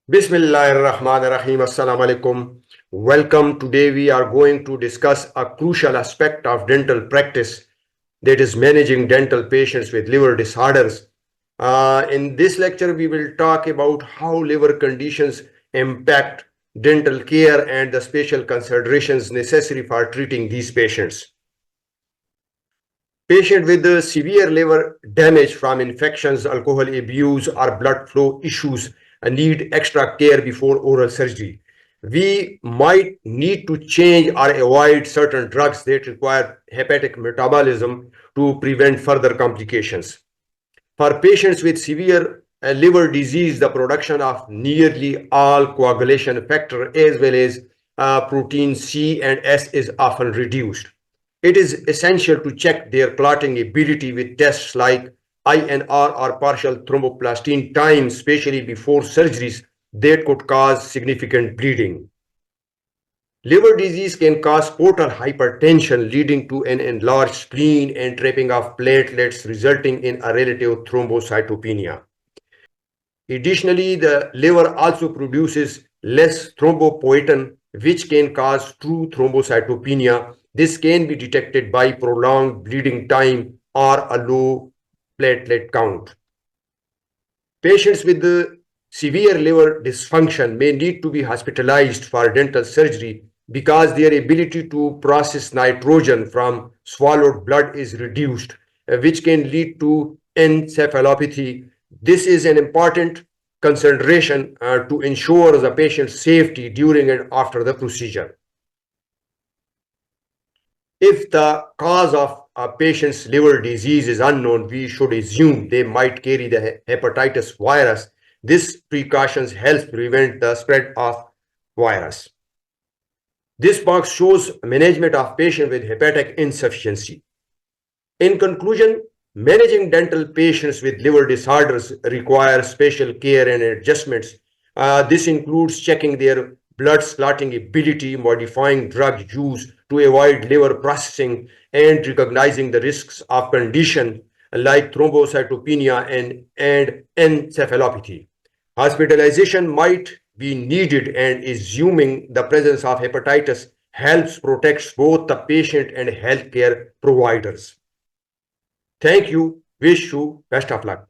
Bismillahirrahmanirrahim. Assalamu alaikum. Welcome. Today we are going to discuss a crucial aspect of dental practice, that is managing dental patients with liver disorders. In this lecture, we will talk about how liver conditions impact dental care and the special considerations necessary for treating these patients. Patients with severe liver damage from infections, alcohol abuse, or blood flow issues need extra care before oral surgery. We might need to change or avoid certain drugs that require hepatic metabolism to prevent further complications. For patients with severe liver disease, the production of nearly all coagulation factor as well as protein C and S is often reduced. It is essential to check their clotting ability with tests like INR or partial thromboplastin time, especially before surgeries that could cause significant bleeding. Liver disease can cause portal hypertension, leading to an enlarged spleen and trapping of platelets, resulting in a relative thrombocytopenia. Additionally, the liver also produces less thrombopoietin, which can cause true thrombocytopenia. This can be detected by prolonged bleeding time or a low platelet count. Patients with the severe liver dysfunction may need to be hospitalized for dental surgery because their ability to process nitrogen from swallowed blood is reduced, which can lead to encephalopathy. This is an important consideration to ensure the patient's safety during and after the procedure. If the cause of a patient's liver disease is unknown, we should assume they might carry the hepatitis virus. This precautions helps prevent the spread of virus. This box shows management of patient with hepatic insufficiency. In conclusion, managing dental patients with liver disorders requires special care and adjustments. This includes checking their blood clotting ability, modifying drug use to avoid liver processing, and recognizing the risks of condition like thrombocytopenia and encephalopathy. Hospitalization might be needed, and assuming the presence of hepatitis helps protect both the patient and healthcare providers. Thank you. Wish you best of luck.